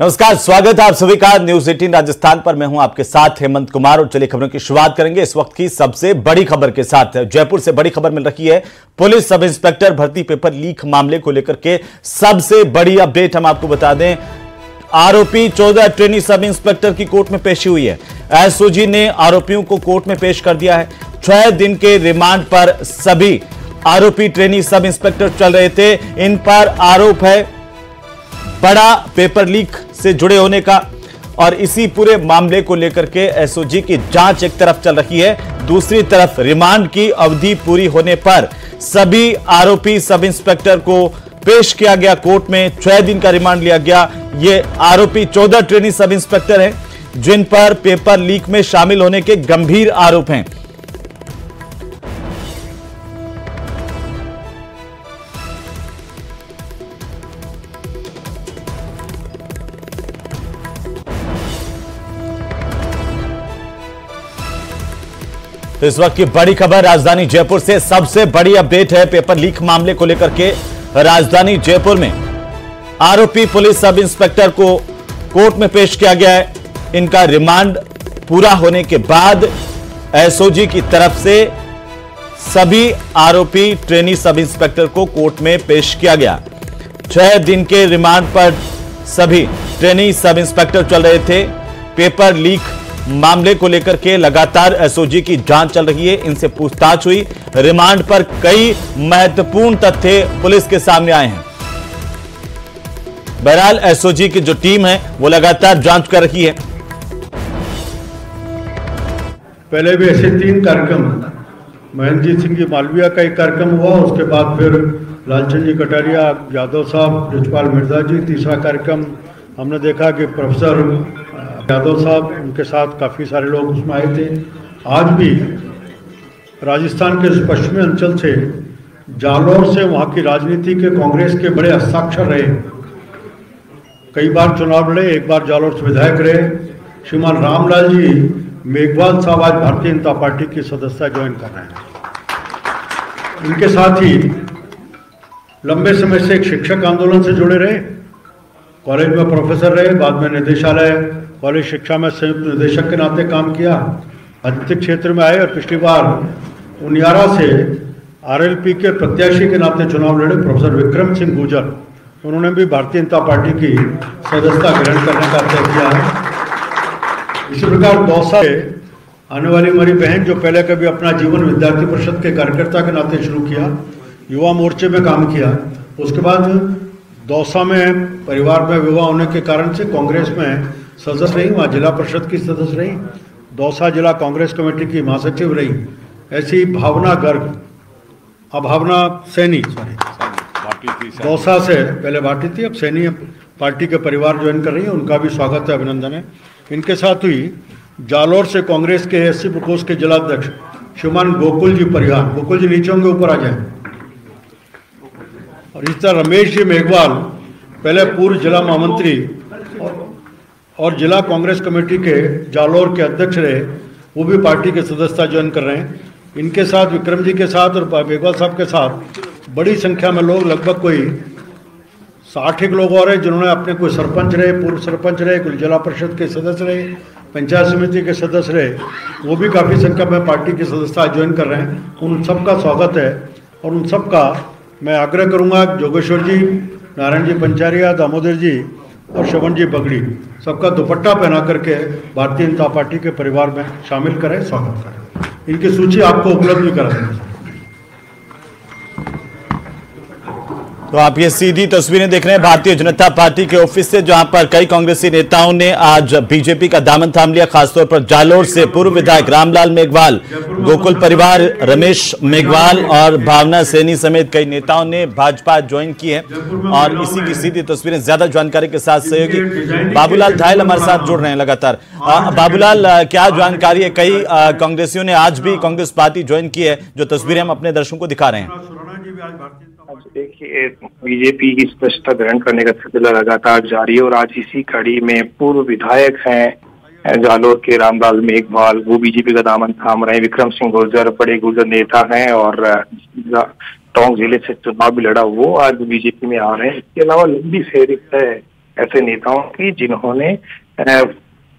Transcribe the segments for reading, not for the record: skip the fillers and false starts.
नमस्कार, स्वागत है आप सभी का न्यूज 18 राजस्थान पर। मैं हूं आपके साथ हेमंत कुमार और चलिए खबरों की शुरुआत करेंगे इस वक्त की सबसे बड़ी खबर के साथ। जयपुर से बड़ी खबर मिल रही है। पुलिस सब इंस्पेक्टर भर्ती पेपर लीक मामले को लेकर के सबसे बड़ी अपडेट हम आपको बता दें। आरोपी 14 ट्रेनी सब इंस्पेक्टर की कोर्ट में पेशी हुई है। एसओजी ने आरोपियों को कोर्ट में पेश कर दिया है। 6 दिन के रिमांड पर सभी आरोपी ट्रेनी सब इंस्पेक्टर चल रहे थे। इन पर आरोप है बड़ा पेपर लीक से जुड़े होने का, और इसी पूरे मामले को लेकर के एसओजी की जांच एक तरफ चल रही है, दूसरी तरफ रिमांड की अवधि पूरी होने पर सभी आरोपी सब इंस्पेक्टर को पेश किया गया कोर्ट में। 6 दिन का रिमांड लिया गया। ये आरोपी 14 ट्रेनी सब इंस्पेक्टर हैं जिन पर पेपर लीक में शामिल होने के गंभीर आरोप हैं। तो इस वक्त की बड़ी खबर राजधानी जयपुर से सबसे बड़ी अपडेट है पेपर लीक मामले को लेकर के। राजधानी जयपुर में आरोपी पुलिस सब इंस्पेक्टर को कोर्ट में पेश किया गया है। इनका रिमांड पूरा होने के बाद एसओजी की तरफ से सभी आरोपी ट्रेनी सब इंस्पेक्टर को कोर्ट में पेश किया गया। 6 दिन के रिमांड पर सभी ट्रेनी सब इंस्पेक्टर चल रहे थे। पेपर लीक मामले को लेकर के लगातार एसओजी की जांच चल रही है। इनसे पूछताछ हुई। रिमांड पर कई महत्वपूर्ण तथ्य पुलिस के सामने आए हैं। बहरहाल एसओजी की जो टीम है वो लगातार जांच कर रही है। पहले भी ऐसे 3 कार्यक्रम, महेंद्रजीत सिंह जी मालविया का एक कार्यक्रम हुआ, उसके बाद फिर लालचंद जी कटारिया, यादव साहब, रिचपाल मिर्जा जी, तीसरा कार्यक्रम हमने देखा कि प्रोफेसर यादव साहब, उनके साथ काफ़ी सारे लोग उसमें आए थे। आज भी राजस्थान के पश्चिमी अंचल से, जालौर से वहाँ की राजनीति के कांग्रेस के बड़े हस्ताक्षर रहे। कई बार चुनाव लड़े, एक बार जालौर से विधायक रहे। श्रीमान रामलाल जी मेघवाल साहब आज भारतीय जनता पार्टी की सदस्यता ज्वाइन कर रहे हैं। इनके साथ ही लंबे समय से एक शिक्षक आंदोलन से जुड़े रहे, कॉलेज में प्रोफेसर रहे, बाद में निदेशालय कॉलेज शिक्षा में संयुक्त निदेशक के नाते काम किया, राजनीतिक क्षेत्र में आए और पिछली बार उनियारा से आरएलपी के प्रत्याशी के नाते चुनाव लड़े प्रोफेसर विक्रम सिंह गुर्जर। उन्होंने भी भारतीय जनता पार्टी की सदस्यता ग्रहण करने का तय किया है। इसी प्रकार दौसा से आने वाली हमारी बहन, जो पहले कभी अपना जीवन विद्यार्थी परिषद के कार्यकर्ता के नाते शुरू किया, युवा मोर्चे में काम किया, उसके बाद दौसा में परिवार में विवाह होने के कारण से कांग्रेस में सदस्य रही, वहाँ जिला परिषद की सदस्य रही, दौसा जिला कांग्रेस कमेटी की महासचिव रही। ऐसी भावना गर्ग, भावना सैनी, दौसा से पहले भाटी थी, अब सैनी पार्टी के परिवार ज्वाइन कर रही है। उनका भी स्वागत है, अभिनंदन है। इनके साथ हुई जालौर से कांग्रेस के एससी प्रकोष्ठ के जिलाध्यक्ष श्रीमान गोकुल जी परिहार, गोकुल जी नीचे होंगे, ऊपर आ जाए। और इस तरह रमेश जी मेघवाल, पहले पूर्व जिला महामंत्री और जिला कांग्रेस कमेटी के जालौर के अध्यक्ष रहे, वो भी पार्टी के सदस्यता ज्वाइन कर रहे हैं। इनके साथ विक्रम जी के साथ और मेघवाल साहब के साथ बड़ी संख्या में लोग, लगभग कोई 60 लोग और हैं जिन्होंने अपने कोई सरपंच रहे, पूर्व सरपंच रहे, कोई जिला परिषद के सदस्य रहे, पंचायत समिति के सदस्य रहे, वो भी काफ़ी संख्या में पार्टी की सदस्यता ज्वाइन कर रहे हैं। उन सबका स्वागत है और उन सबका मैं आग्रह करूंगा, जोगेश्वर जी, नारायण जी पंचारिया, दामोदर जी और श्रवण जी बगड़ी, सबका दुपट्टा पहना करके भारतीय जनता पार्टी के परिवार में शामिल करें, स्वागत करें। इनकी सूची आपको उपलब्ध भी करा देंगे। तो आप ये सीधी तस्वीरें देख रहे हैं भारतीय जनता पार्टी के ऑफिस से, जहां पर कई कांग्रेसी नेताओं ने आज बीजेपी का दामन थाम लिया। खासतौर पर जालौर से पूर्व विधायक रामलाल मेघवाल, गोकुल परिवार, रमेश मेघवाल और भावना सैनी समेत कई नेताओं ने भाजपा ज्वाइन की है। और इसी की सीधी तस्वीरें, ज्यादा जानकारी के साथ सहयोगी बाबूलाल धायल हमारे साथ जुड़ रहे हैं लगातार। बाबूलाल, क्या जानकारी है? कई कांग्रेसियों ने आज भी कांग्रेस पार्टी ज्वाइन की है, जो तस्वीरें हम अपने दर्शकों को दिखा रहे हैं। देखिए, बीजेपी की सदस्यता ग्रहण करने का सिलसिला लगातार जारी है और आज इसी कड़ी में पूर्व विधायक हैं जालौर के रामलाल मेघवाल, वो बीजेपी का दामन थाम रहे हैं। विक्रम सिंह गुर्जर बड़े गुर्जर नेता हैं और टोंक जिले से चुनाव भी लड़ा, वो आज बीजेपी में आ रहे हैं। इसके अलावा लंबी फेहरिस्त है ऐसे नेताओं की जिन्होंने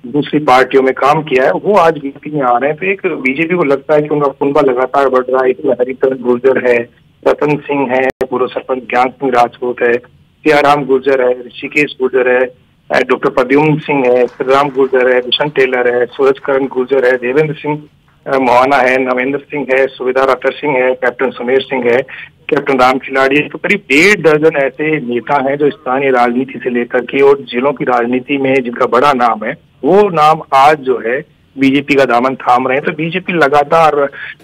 दूसरी पार्टियों में काम किया है, वो आज बीजेपी में आ रहे हैं। तो एक बीजेपी को लगता है कि उनका कुनबा लगातार बढ़ रहा है। इसमें हरिचरण गुर्जर है, रतन सिंह है, पूर्व सरपंच ज्ञान सिंह राजपूत है, सियाराम गुर्जर है, ऋषिकेश गुर्जर है, डॉक्टर प्रद्युम्न सिंह है, राम गुर्जर है, भूषण टेलर है, सूरजकरण गुर्जर है, देवेंद्र सिंह मोहाना है, नवेंद्र सिंह है, सुबेदार अतर सिंह है, कैप्टन सुमेर सिंह है, कैप्टन राम खिलाड़ी है। तो करीब 1.5 दर्जन ऐसे नेता हैं जो स्थानीय राजनीति से लेकर के और जिलों की राजनीति में जिनका बड़ा नाम है, वो नाम आज जो है बीजेपी का दामन थाम रहे हैं। तो बीजेपी लगातार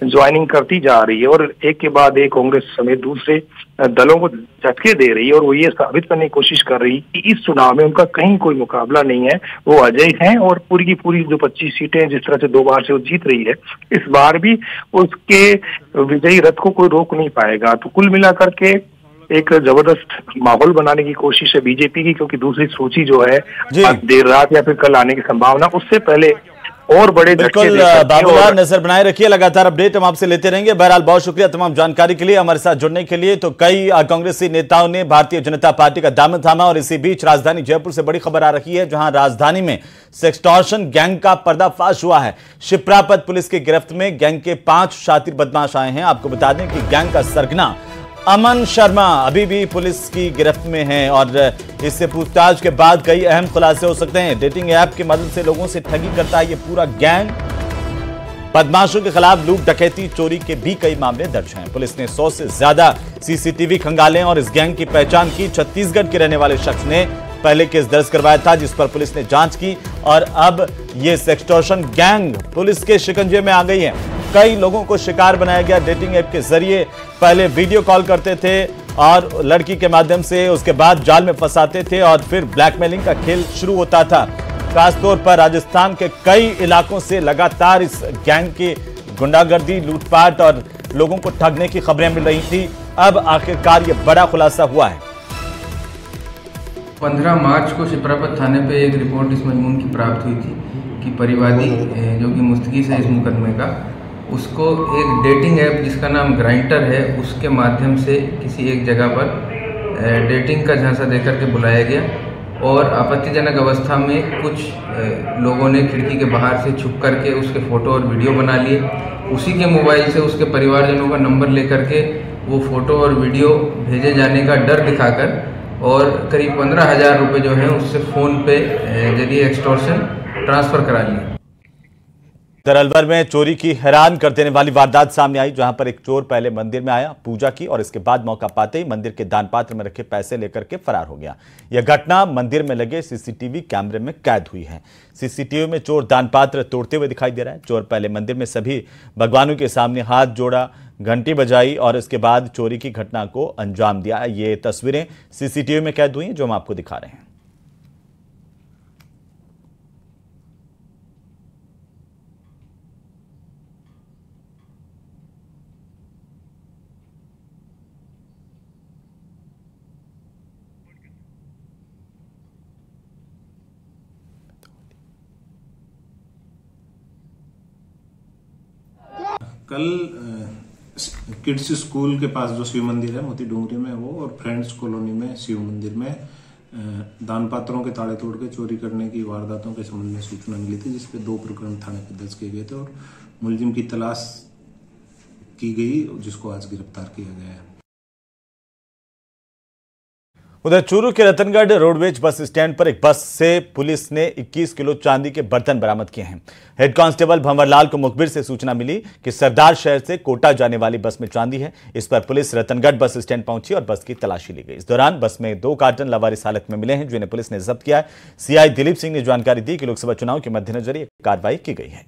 ज्वाइनिंग करती जा रही है और एक के बाद एक कांग्रेस समेत दूसरे दलों को झटके दे रही है और वो ये साबित करने की कोशिश कर रही है कि इस चुनाव में उनका कहीं कोई मुकाबला नहीं है, वो अजय हैं और पूरी की पूरी जो 25 सीटें जिस तरह से 2 बार से वो जीत रही है, इस बार भी उसके विजयी रथ को कोई रोक नहीं पाएगा। तो कुल मिलाकर के एक जबरदस्त माहौल बनाने की कोशिश है बीजेपी की, क्योंकि दूसरी सूची जो है देर रात या फिर कल आने की संभावना, उससे पहले और बड़े बिल्कुल बाबूलाल नजर बनाए रखिए, लगातार अपडेट हम आपसे लेते रहेंगे। बहरहाल बहुत शुक्रिया तमाम जानकारी के लिए, हमारे साथ जुड़ने के लिए। तो कई कांग्रेसी नेताओं ने भारतीय जनता पार्टी का दामन थामा और इसी बीच राजधानी जयपुर से बड़ी खबर आ रही है, जहां राजधानी में सेक्सटॉर्शन गैंग का पर्दाफाश हुआ है। शिप्रापत पुलिस की गिरफ्त में गैंग के 5 शातिर बदमाश आए हैं। आपको बता दें कि गैंग का सरगना अमन शर्मा अभी भी पुलिस की गिरफ्त में है और इससे पूछताछ के बाद कई अहम खुलासे हो सकते हैं। डेटिंग ऐप की मदद से लोगों से ठगी करता है ये पूरा गैंग। बदमाशों के खिलाफ लूट, डकैती, चोरी के भी कई मामले दर्ज हैं। पुलिस ने 100 से ज्यादा सीसीटीवी खंगाले और इस गैंग की पहचान की। छत्तीसगढ़ के रहने वाले शख्स ने पहले केस दर्ज करवाया था, जिस पर पुलिस ने जांच की और अब ये सेक्सटॉर्शन गैंग पुलिस के शिकंजे में आ गई है। कई लोगों को शिकार बनाया गया। डेटिंग ऐप के जरिए पहले वीडियो कॉल करते थे और लड़की के माध्यम से उसके बाद जाल में फंसाते थे और फिर ब्लैकमेलिंग का खेल शुरू होता था। खासतौर पर राजस्थान के कई इलाकों से लगातार इस गैंग की गुंडागर्दी, लूटपाट और लोगों को ठगने की खबरें मिल रही थी। अब आखिरकार ये बड़ा खुलासा हुआ है। 15 मार्च को शिप्रापत थाने पे एक रिपोर्ट इस मजमून की प्राप्त हुई थी कि परिवादी जो कि मुस्तकीस है इस मुकदमे का, उसको एक डेटिंग ऐप जिसका नाम ग्राइंडर है उसके माध्यम से किसी एक जगह पर डेटिंग का झांसा देकर के बुलाया गया और आपत्तिजनक अवस्था में कुछ लोगों ने खिड़की के बाहर से छुप करके उसके फ़ोटो और वीडियो बना लिए। उसी के मोबाइल से उसके परिवारजनों का नंबर लेकर के वो फ़ोटो और वीडियो भेजे जाने का डर दिखाकर और करीब 15,000 रुपये जो हैं उससे फ़ोन पे जरिए एक्सटॉर्शन ट्रांसफ़र करा लिए। अलवर में चोरी की हैरान कर देने वाली वारदात सामने आई, जहां पर एक चोर पहले मंदिर में आया, पूजा की और इसके बाद मौका पाते ही मंदिर के दान पात्र में रखे पैसे लेकर के फरार हो गया। यह घटना मंदिर में लगे सीसीटीवी कैमरे में कैद हुई है। सीसीटीवी में चोर दान पात्र तोड़ते हुए दिखाई दे रहा है। चोर पहले मंदिर में सभी भगवानों के सामने हाथ जोड़ा, घंटी बजाई और इसके बाद चोरी की घटना को अंजाम दिया। ये तस्वीरें सीसीटीवी में कैद हुई हैं जो हम आपको दिखा रहे हैं। कल किड्स स्कूल के पास जो शिव मंदिर है मोती डूंगरी में, वो और फ्रेंड्स कॉलोनी में शिव मंदिर में दान पात्रों के ताले तोड़ के चोरी करने की वारदातों के संबंध में सूचना मिली थी, जिसपे 2 प्रकरण थाने पर दर्ज किए गए थे और मुलजिम की तलाश की गई, जिसको आज गिरफ्तार किया गया है। उधर चूरू के रतनगढ़ रोडवेज बस स्टैंड पर एक बस से पुलिस ने 21 किलो चांदी के बर्तन बरामद किए हैं। हेड कांस्टेबल भंवरलाल को मुखबिर से सूचना मिली कि सरदार शहर से कोटा जाने वाली बस में चांदी है। इस पर पुलिस रतनगढ़ बस स्टैंड पहुंची और बस की तलाशी ली गई। इस दौरान बस में 2 कार्टन लावारिस हालत में मिले हैं, जिन्हें पुलिस ने जब्त किया है। सीआई दिलीप सिंह ने जानकारी दी कि लोकसभा चुनाव के मद्देनजर यह कार्रवाई की गई है।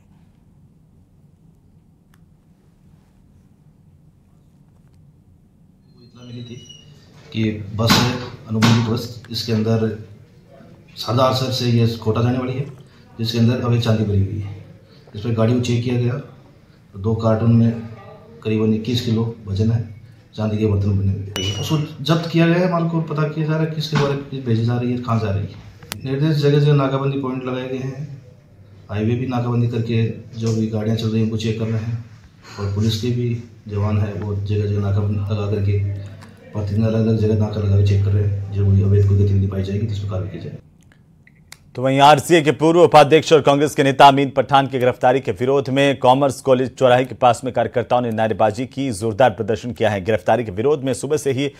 कि बस अनुबंधित बस, इसके अंदर सरदार शहर से ये कोटा जाने वाली है, जिसके अंदर अभी चांदी भरी हुई है। इस पर गाड़ी को चेक किया गया तो 2 कार्टून में करीबन 21 किलो वजन है, चांदी के बर्तन बने हुए। उसको जब्त किया गया है, माल को पता किया जा रहा है किसके द्वारा भेजी जा रही है, कहाँ जा रही है। निर्देश जगह जगह नाकाबंदी पॉइंट लगाए गए हैं। हाईवे भी नाकाबंदी करके जो भी गाड़ियाँ चल रही हैं उनको चेक कर रहे हैं और पुलिस के भी जवान है वो जगह जगह नाकाबंदी लगा करके प्रतिदिन अलग अलग जगह नाका लगा के चेक कर रहे हैं। जब कोई अवैध कोई गतिविधि पाई जाएगी तो इस पर कार्रवाई की जाएगी। तो वहीं आरसीए के पूर्व उपाध्यक्ष और कांग्रेस के नेता अमीन पठान की गिरफ्तारी के विरोध में कॉमर्स कॉलेज चौराहे के पास में कार्यकर्ताओं ने नारेबाजी की, जोरदार प्रदर्शन किया है। गिरफ्तारी के विरोध में सुबह से ही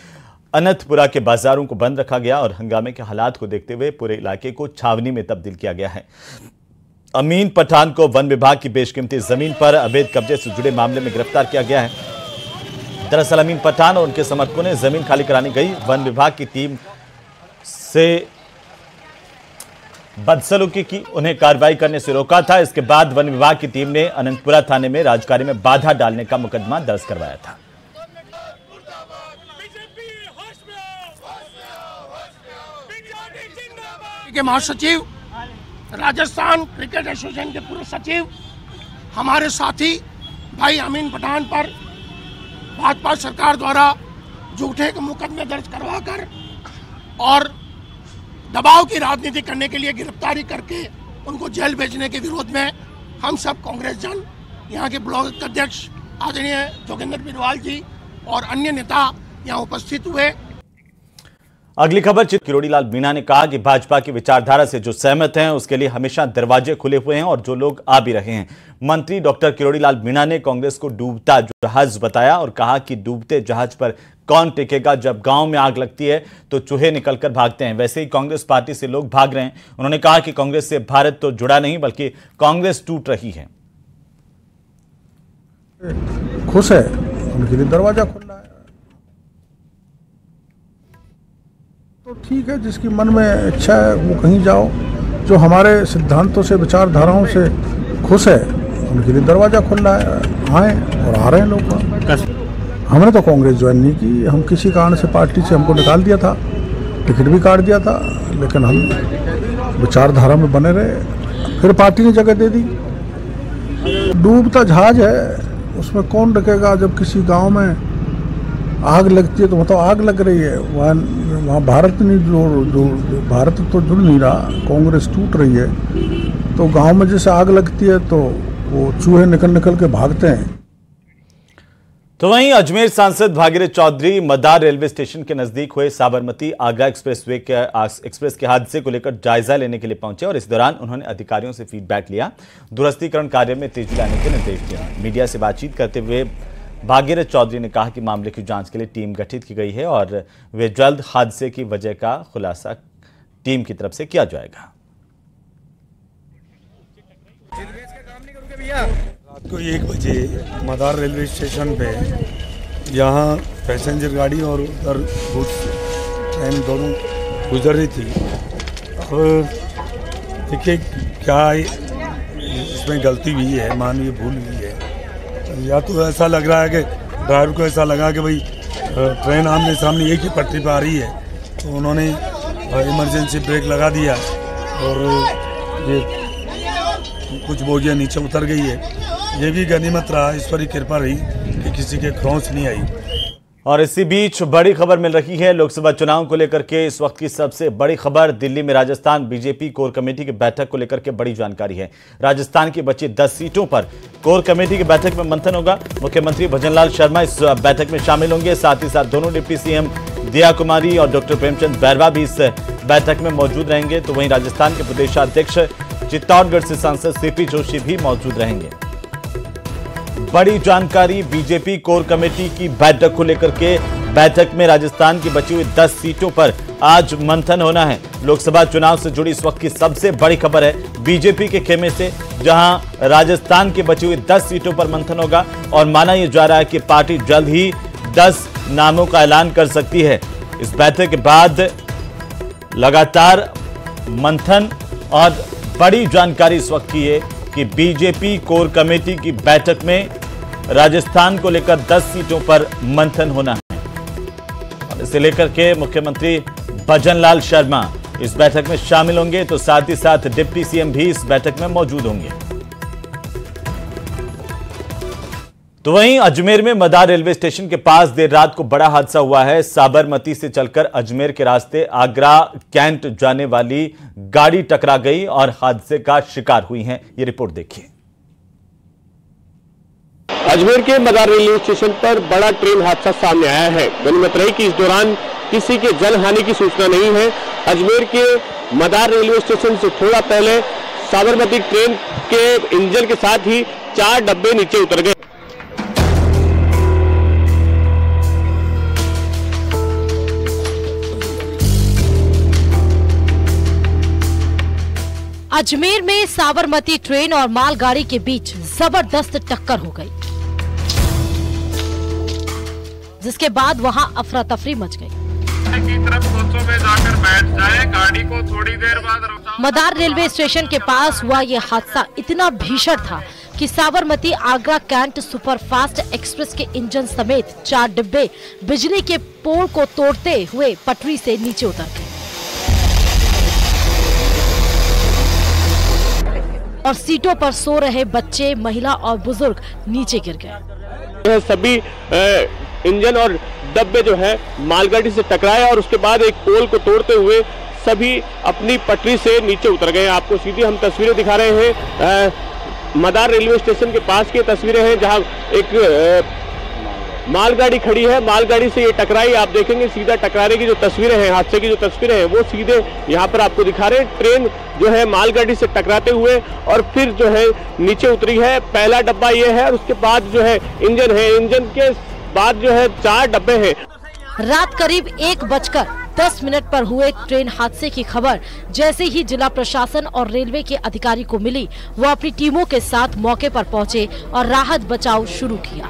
अनंतपुरा के बाजारों को बंद रखा गया और हंगामे के हालात को देखते हुए पूरे इलाके को छावनी में तब्दील किया गया है। अमीन पठान को वन विभाग की बेशकीमती जमीन पर अवैध कब्जे से जुड़े मामले में गिरफ्तार किया गया है। दरअसल अमीन पठान और उनके समर्थकों ने जमीन खाली कराने गई वन विभाग की टीम से बदसलूकी की, उन्हें कार्रवाई करने से रोका था। इसके बाद वन विभाग की टीम ने अनंतपुरा थाने में राजकार्य में बाधा डालने का मुकदमा दर्ज करवाया था। के महासचिव, राजस्थान क्रिकेट एसोसिएशन के पूर्व सचिव, हमारे साथी भाई अमीन पठान पर भाजपा सरकार द्वारा झूठे मुकदमे दर्ज करवाकर और दबाव की राजनीति करने के लिए गिरफ्तारी करके उनको जेल भेजने के विरोध में हम सब कांग्रेस जन, यहाँ के ब्लॉक अध्यक्ष आदरणीय जोगेंद्र बिरवाल जी और अन्य नेता यहाँ उपस्थित हुए। अगली खबर, किरोड़ीलाल मीणा ने कहा कि भाजपा की विचारधारा से जो सहमत हैं उसके लिए हमेशा दरवाजे खुले हुए हैं और जो लोग आ भी रहे हैं। मंत्री डॉक्टर किरोड़ीलाल मीणा ने कांग्रेस को डूबता जहाज बताया और कहा कि डूबते जहाज पर कौन टिकेगा। जब गांव में आग लगती है तो चूहे निकलकर भागते हैं, वैसे ही कांग्रेस पार्टी से लोग भाग रहे हैं। उन्होंने कहा कि कांग्रेस से भारत तो जुड़ा नहीं बल्कि कांग्रेस टूट रही है। खुश है, उनके लिए दरवाजा खुला है तो ठीक है। जिसकी मन में इच्छा है वो कहीं जाओ। जो हमारे सिद्धांतों से, विचारधाराओं से खुश है उनके लिए दरवाजा खुला है, आए और आ रहे हैं लोग। हमने तो कांग्रेस ज्वाइन नहीं की, हम किसी कारण से पार्टी से हमको निकाल दिया था, टिकट भी काट दिया था, लेकिन हम विचारधारा में बने रहे। फिर पार्टी ने जगह दे दी। डूबता जहाज है, उसमें कौन रखेगा। जब किसी गांव में आग लगती है तो मतलब आग लग रही है, वहाँ भारत नहीं भारत तो जुड़ नहीं रहा, कांग्रेस टूट रही है। तो गांव में जैसे आग लगती है तो वो चूहे निकल के भागते हैं। तो वहीं अजमेर सांसद भागीरथ चौधरी मदार रेलवे स्टेशन के नजदीक हुए साबरमती आगरा एक्सप्रेस के हादसे को लेकर जायजा लेने के लिए पहुंचे और इस दौरान उन्होंने अधिकारियों से फीडबैक लिया, दुरुस्तीकरण कार्य में तेजी लाने के निर्देश दिए। मीडिया से बातचीत करते हुए भागीरथ चौधरी ने कहा कि मामले की जांच के लिए टीम गठित की गई है और वे जल्द हादसे की वजह का खुलासा टीम की तरफ से किया जाएगा। रात को 1 बजे मदार रेलवे स्टेशन पे यहाँ पैसेंजर गाड़ी और उधर ट्रेन दोनों गुजर रही थी। अब देखिए क्या इसमें गलती हुई है, मानवीय भूल हुई है। या तो ऐसा लग रहा है कि ड्राइवर को ऐसा लगा कि भाई ट्रेन आमने सामने एक ही पटरी पर आ रही है तो उन्होंने इमरजेंसी ब्रेक लगा दिया और ये कुछ बोगियाँ नीचे उतर गई है। ये भी गनीमत रहा, ईश्वरी कृपा रही कि किसी के क्रॉस नहीं आई। और इसी बीच बड़ी खबर मिल रही है लोकसभा चुनाव को लेकर के। इस वक्त की सबसे बड़ी खबर, दिल्ली में राजस्थान बीजेपी कोर कमेटी की बैठक को लेकर के बड़ी जानकारी है। राजस्थान की बची 10 सीटों पर कोर कमेटी की बैठक में मंथन होगा। मुख्यमंत्री भजनलाल शर्मा इस बैठक में शामिल होंगे, साथ ही साथ दोनों डिप्टी सीएम दिया कुमारी और डॉक्टर प्रेमचंद बैरवा भी इस बैठक में मौजूद रहेंगे। तो वहीं राजस्थान के प्रदेशाध्यक्ष चित्तौड़गढ़ से सांसद सीपी जोशी भी मौजूद रहेंगे। बड़ी जानकारी बीजेपी कोर कमेटी की बैठक को लेकर के। बैठक में राजस्थान की बची हुई 10 सीटों पर आज मंथन होना है। लोकसभा चुनाव से जुड़ी इस वक्त की सबसे बड़ी खबर है बीजेपी के खेमे से, जहां राजस्थान की बची हुई 10 सीटों पर मंथन होगा और माना यह जा रहा है कि पार्टी जल्द ही 10 नामों का ऐलान कर सकती है। इस बैठक के बाद लगातार मंथन और बड़ी जानकारी इस वक्त की है कि बीजेपी कोर कमेटी की बैठक में राजस्थान को लेकर 10 सीटों पर मंथन होना है और इसे लेकर के मुख्यमंत्री भजनलाल शर्मा इस बैठक में शामिल होंगे, तो साथ ही साथ डिप्टी सीएम भी इस बैठक में मौजूद होंगे। तो वहीं अजमेर में मदार रेलवे स्टेशन के पास देर रात को बड़ा हादसा हुआ है। साबरमती से चलकर अजमेर के रास्ते आगरा कैंट जाने वाली गाड़ी टकरा गई और हादसे का शिकार हुई है। ये रिपोर्ट देखिए। अजमेर के मदार रेलवे स्टेशन पर बड़ा ट्रेन हादसा सामने आया है। गनीमत रही कि इस दौरान किसी के जनहानि की सूचना नहीं है। अजमेर के मदार रेलवे स्टेशन से थोड़ा पहले साबरमती ट्रेन के इंजन के साथ ही 4 डब्बे नीचे उतर गए। अजमेर में साबरमती ट्रेन और मालगाड़ी के बीच जबरदस्त टक्कर हो गई, जिसके बाद वहां अफरा तफरी मच गई। की तरफ कोचों में जाकर बैठ जाए, गाड़ी को थोड़ी देर बाद मदार रेलवे स्टेशन के पास हुआ ये हादसा इतना भीषण था कि Sabarmati Agra cantt superfast express के इंजन समेत 4 डिब्बे बिजली के पोल को तोड़ते हुए पटरी से नीचे उतर गए और सीटों पर सो रहे बच्चे, महिला और बुजुर्ग नीचे गिर गए। सभी इंजन और डब्बे जो है मालगाड़ी से टकराए और उसके बाद एक पोल को तोड़ते हुए सभी अपनी पटरी से नीचे उतर गए। आपको सीधी हम तस्वीरें दिखा रहे हैं। मदार रेलवे स्टेशन के पास की तस्वीरें हैं जहां एक मालगाड़ी खड़ी है, मालगाड़ी से ये टकराई। आप देखेंगे सीधा टकराने की जो तस्वीरें हैं, हादसे की जो तस्वीरें हैं वो सीधे यहाँ पर आपको दिखा रहे हैं। ट्रेन जो है मालगाड़ी से टकराते हुए और फिर जो है नीचे उतरी है। पहला डब्बा ये है और उसके बाद जो है इंजन है, इंजन के बाद जो है 4 डब्बे हैं। रात करीब 1:10 पर हुए ट्रेन हादसे की खबर जैसे ही जिला प्रशासन और रेलवे के अधिकारी को मिली, वो अपनी टीमों के साथ मौके पर पहुंचे और राहत बचाव शुरू किया।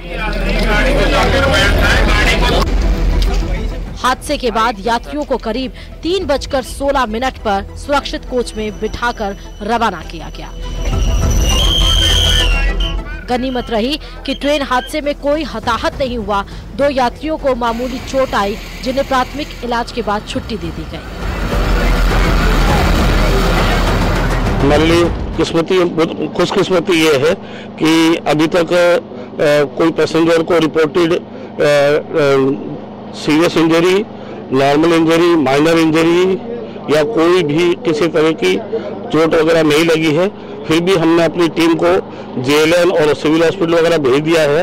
हादसे के बाद यात्रियों को करीब 3:16 पर सुरक्षित कोच में बिठाकर रवाना किया गया। गनीमत रही कि ट्रेन हादसे में कोई हताहत नहीं हुआ। 2 यात्रियों को मामूली चोट आई, जिन्हें प्राथमिक इलाज के बाद छुट्टी दे दी गई। हमारे लिए खुशकिस्मती ये है कि अभी तक कोई पैसेंजर को reported serious injury, normal injury, minor injury या कोई भी किसी तरह की चोट वगैरह नहीं लगी है। फिर भी हमने अपनी टीम को जेएलएन और सिविल हॉस्पिटल वगैरह भेज दिया है।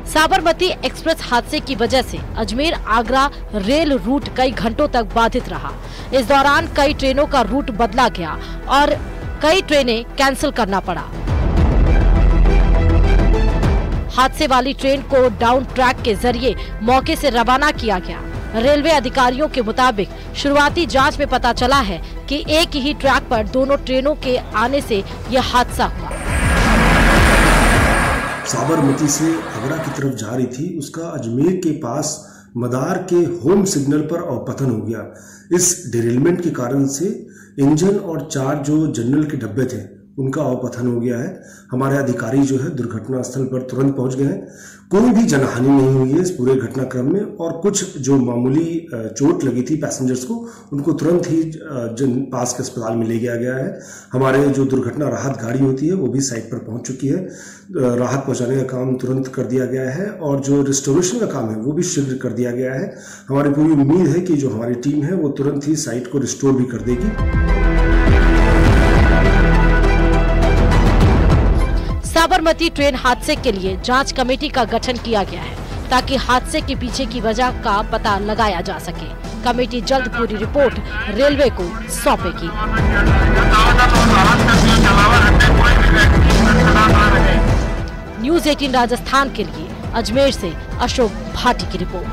साबरमती एक्सप्रेस हादसे की वजह से अजमेर आगरा रेल रूट कई घंटों तक बाधित रहा। इस दौरान कई ट्रेनों का रूट बदला गया और कई ट्रेनें कैंसिल करना पड़ा। हादसे वाली ट्रेन को डाउन ट्रैक के जरिए मौके से रवाना किया गया। रेलवे अधिकारियों के मुताबिक शुरुआती जांच में पता चला है कि एक ही ट्रैक पर दोनों ट्रेनों के आने से यह हादसा हुआ। साबरमती से आगरा की तरफ जा रही थी, उसका अजमेर के पास मदार के होम सिग्नल पर अवपतन हो गया। इस डिरेलमेंट के कारण से इंजन और 4 जो जनरल के डब्बे थे उनका अवपतन हो गया है। हमारे अधिकारी जो है दुर्घटना स्थल पर तुरंत पहुंच गए हैं। कोई भी जनहानि नहीं हुई है इस पूरे घटनाक्रम में और कुछ जो मामूली चोट लगी थी पैसेंजर्स को, उनको तुरंत ही पास के अस्पताल में ले गया है। हमारे जो दुर्घटना राहत गाड़ी होती है वो भी साइट पर पहुंच चुकी है। राहत पहुंचाने का काम तुरंत कर दिया गया है और जो रिस्टोरेशन का काम है वो भी शीघ्र कर दिया गया है। हमारी पूरी उम्मीद है कि जो हमारी टीम है वो तुरंत ही साइट को रिस्टोर भी कर देगी। साबरमती ट्रेन हादसे के लिए जांच कमेटी का गठन किया गया है ताकि हादसे के पीछे की वजह का पता लगाया जा सके। कमेटी जल्द पूरी रिपोर्ट रेलवे को सौंपेगी। न्यूज़ 18 राजस्थान के लिए अजमेर से अशोक भाटी की रिपोर्ट।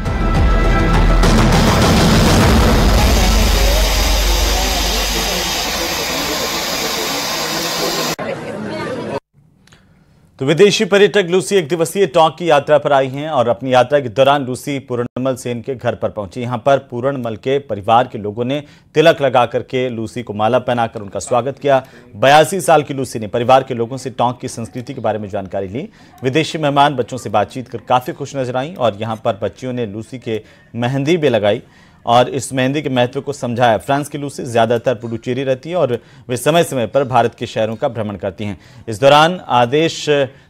तो विदेशी पर्यटक लूसी 1 दिवसीय टोंक की यात्रा पर आई हैं और अपनी यात्रा के दौरान लूसी पूर्णमल सेन के घर पर पहुंची। यहां पर पूर्णमल के परिवार के लोगों ने तिलक लगा करके लूसी को माला पहनाकर उनका स्वागत किया। 82 साल की लूसी ने परिवार के लोगों से टोंक की संस्कृति के बारे में जानकारी ली। विदेशी मेहमान बच्चों से बातचीत कर काफी खुश नजर आई और यहाँ पर बच्चियों ने लूसी के मेहंदी भी लगाई और इस मेहंदी के महत्व को समझाया। फ्रांस की लूसी ज्यादातर पुडुचेरी रहती है और वे समय समय पर भारत के शहरों का भ्रमण करती हैं। इस दौरान आदेश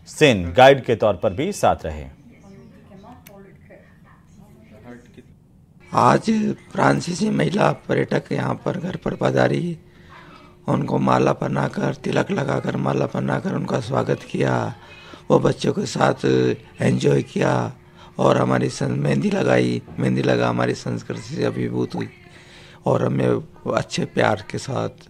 सेन गाइड के तौर पर भी साथ रहे। आज फ्रांसीसी महिला पर्यटक यहाँ पर घर पर पधारी उनको माला पहनाकर, तिलक लगाकर, माला पहनाकर उनका स्वागत किया। वो बच्चों के साथ एंजॉय किया और हमारी मेहंदी लगाई। मेहंदी लगा हमारी संस्कृति से अभिभूत हुई और हमें अच्छे प्यार के साथ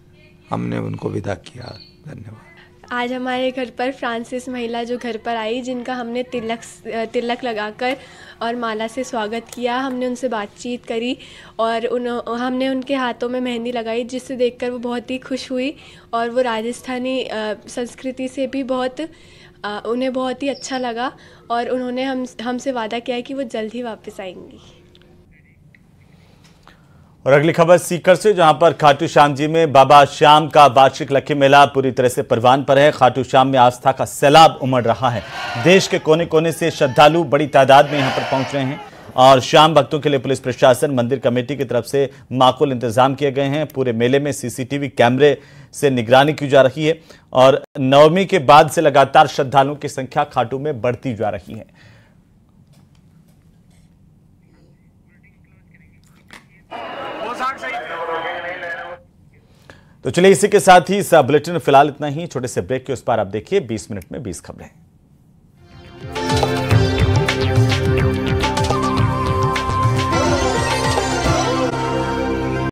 हमने उनको विदा किया। धन्यवाद। आज हमारे घर पर फ्रांसिस महिला जो घर पर आई, जिनका हमने तिलक लगाकर और माला से स्वागत किया। हमने उनसे बातचीत करी और हमने उनके हाथों में मेहंदी लगाई, जिसे देखकर वो बहुत ही खुश हुई और वो राजस्थानी संस्कृति से भी उन्हें बहुत ही अच्छा लगा और उन्होंने हमसे वादा किया कि वो जल्द ही वापस आएंगी। और अगली खबर सीकर से, जहां पर खाटू श्याम जी में बाबा श्याम का वार्षिक लक्की मेला पूरी तरह से परवान पर है। खाटू श्याम में आस्था का सैलाब उमड़ रहा है। देश के कोने कोने से श्रद्धालु बड़ी तादाद में यहां पर पहुंच रहे हैं और श्याम भक्तों के लिए पुलिस प्रशासन, मंदिर कमेटी की तरफ से माकूल इंतजाम किए गए हैं। पूरे मेले में सीसीटीवी कैमरे से निगरानी की जा रही है और नवमी के बाद से लगातार श्रद्धालुओं की संख्या खाटू में बढ़ती जा रही है। तो चलिए, इसी के साथ ही इस बुलेटिन में फिलहाल इतना ही। छोटे से ब्रेक के उस पार आप देखिए 20 मिनट में 20 खबरें।